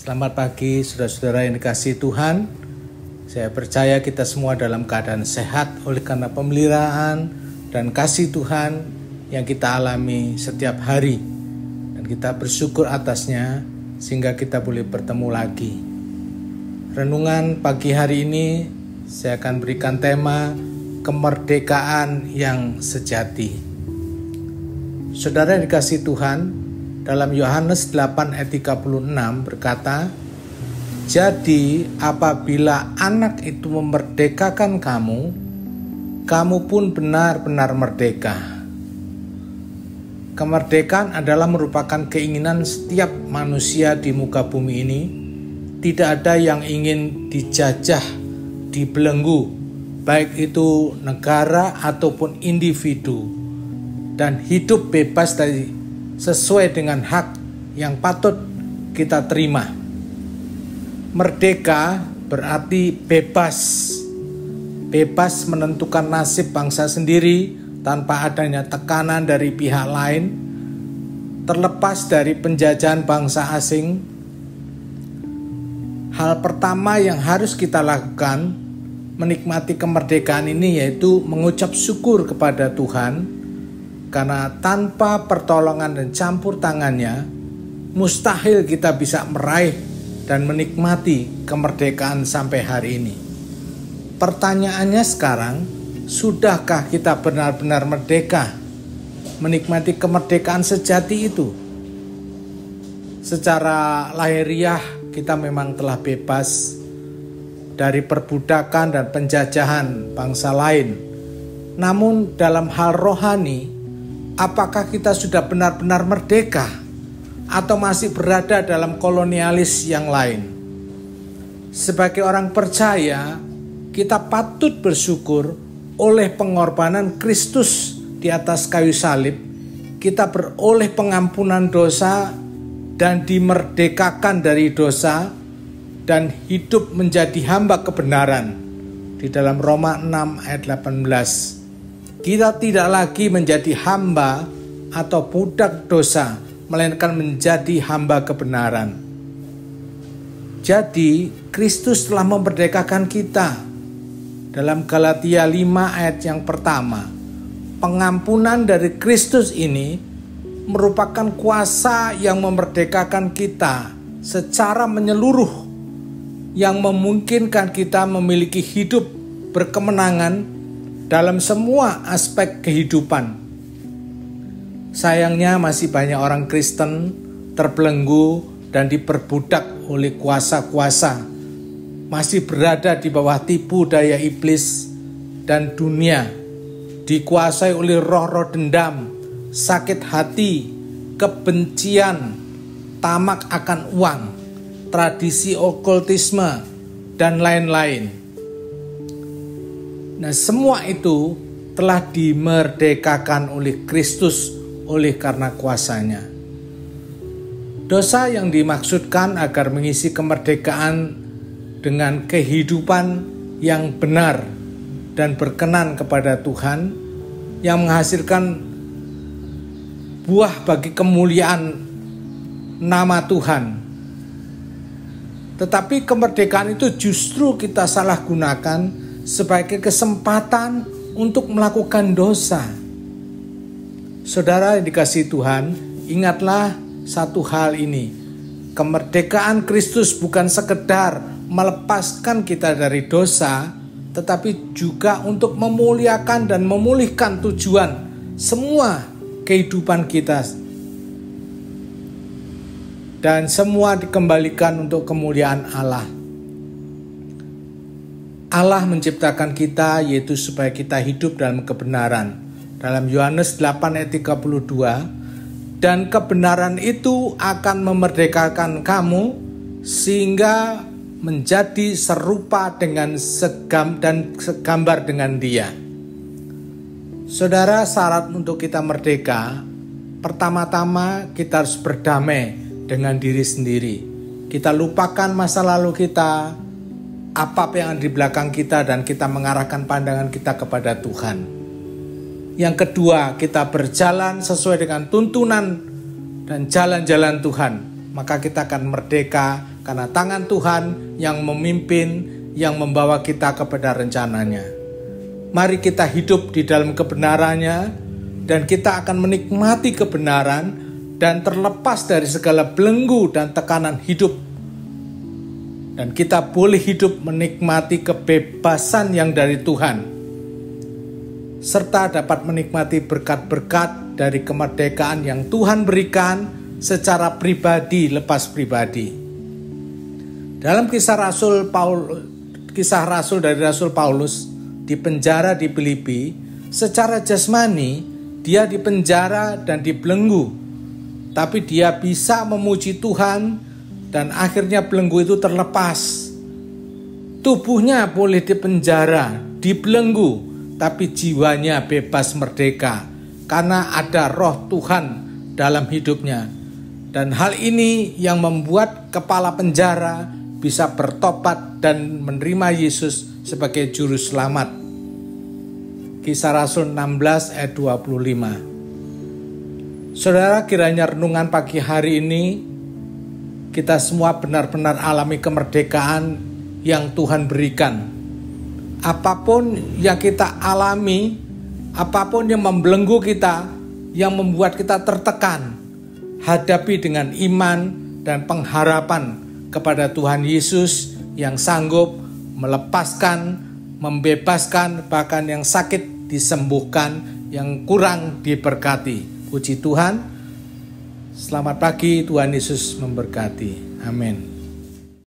Selamat pagi saudara-saudara yang dikasihi Tuhan. Saya percaya kita semua dalam keadaan sehat oleh karena pemeliharaan dan kasih Tuhan yang kita alami setiap hari. Dan kita bersyukur atasnya sehingga kita boleh bertemu lagi. Renungan pagi hari ini saya akan berikan tema kemerdekaan yang sejati. Saudara yang dikasihi Tuhan, dalam Yohanes 8 ayat 36 berkata, "Jadi apabila anak itu memerdekakan kamu, kamu pun benar-benar merdeka." Kemerdekaan adalah merupakan keinginan setiap manusia di muka bumi ini. Tidak ada yang ingin dijajah, dibelenggu, baik itu negara ataupun individu, dan hidup bebas dari sesuai dengan hak yang patut kita terima. Merdeka berarti bebas. Bebas menentukan nasib bangsa sendiri tanpa adanya tekanan dari pihak lain, terlepas dari penjajahan bangsa asing. Hal pertama yang harus kita lakukan menikmati kemerdekaan ini yaitu mengucap syukur kepada Tuhan, karena tanpa pertolongan dan campur tangannya, mustahil kita bisa meraih dan menikmati kemerdekaan sampai hari ini. Pertanyaannya sekarang, sudahkah kita benar-benar merdeka? Menikmati kemerdekaan sejati itu? Secara lahiriah kita memang telah bebas dari perbudakan dan penjajahan bangsa lain. Namun dalam hal rohani, apakah kita sudah benar-benar merdeka atau masih berada dalam kolonialis yang lain? Sebagai orang percaya, kita patut bersyukur oleh pengorbanan Kristus di atas kayu salib. Kita beroleh pengampunan dosa dan dimerdekakan dari dosa dan hidup menjadi hamba kebenaran. Di dalam Roma 6 ayat 18. Kita tidak lagi menjadi hamba atau budak dosa, melainkan menjadi hamba kebenaran. Jadi, Kristus telah memerdekakan kita. Dalam Galatia 5 ayat yang pertama, pengampunan dari Kristus ini merupakan kuasa yang memerdekakan kita secara menyeluruh, yang memungkinkan kita memiliki hidup berkemenangan dalam semua aspek kehidupan. Sayangnya masih banyak orang Kristen terbelenggu dan diperbudak oleh kuasa-kuasa, masih berada di bawah tipu daya iblis dan dunia, dikuasai oleh roh-roh dendam, sakit hati, kebencian, tamak akan uang, tradisi okultisme, dan lain-lain. Nah, semua itu telah dimerdekakan oleh Kristus oleh karena kuasanya. Dosa yang dimaksudkan agar mengisi kemerdekaan dengan kehidupan yang benar dan berkenan kepada Tuhan, yang menghasilkan buah bagi kemuliaan nama Tuhan. Tetapi kemerdekaan itu justru kita salah gunakan sebagai kesempatan untuk melakukan dosa. Saudara yang dikasihi Tuhan, ingatlah satu hal ini. Kemerdekaan Kristus bukan sekedar melepaskan kita dari dosa, tetapi juga untuk memuliakan dan memulihkan tujuan semua kehidupan kita. Dan semua dikembalikan untuk kemuliaan Allah. Allah menciptakan kita yaitu supaya kita hidup dalam kebenaran. Dalam Yohanes 8 ayat 32, "Dan kebenaran itu akan memerdekakan kamu sehingga menjadi serupa dengan segambar dengan Dia." Saudara, syarat untuk kita merdeka, pertama-tama kita harus berdamai dengan diri sendiri. Kita lupakan masa lalu kita, apa yang ada di belakang kita, dan kita mengarahkan pandangan kita kepada Tuhan. Yang kedua, kita berjalan sesuai dengan tuntunan dan jalan-jalan Tuhan. Maka kita akan merdeka karena tangan Tuhan yang memimpin, yang membawa kita kepada rencananya. Mari kita hidup di dalam kebenarannya, dan kita akan menikmati kebenaran dan terlepas dari segala belenggu dan tekanan hidup. Dan kita boleh hidup menikmati kebebasan yang dari Tuhan, serta dapat menikmati berkat-berkat dari kemerdekaan yang Tuhan berikan secara pribadi lepas pribadi. Dalam kisah Rasul dari Rasul Paulus di penjara di Filipi, secara jasmani dia dipenjara dan dibelenggu, tapi dia bisa memuji Tuhan dan akhirnya belenggu itu terlepas. Tubuhnya boleh dipenjara, dibelenggu, tapi jiwanya bebas merdeka karena ada roh Tuhan dalam hidupnya. Dan hal ini yang membuat kepala penjara bisa bertobat dan menerima Yesus sebagai juru selamat. Kisah Rasul 16 ayat 25. Saudara, kiranya renungan pagi hari ini kita semua benar-benar alami kemerdekaan yang Tuhan berikan. Apapun yang kita alami, apapun yang membelenggu kita, yang membuat kita tertekan, hadapi dengan iman dan pengharapan kepada Tuhan Yesus yang sanggup melepaskan, membebaskan, bahkan yang sakit disembuhkan, yang kurang diberkati. Puji Tuhan. Selamat pagi, Tuhan Yesus memberkati. Amin.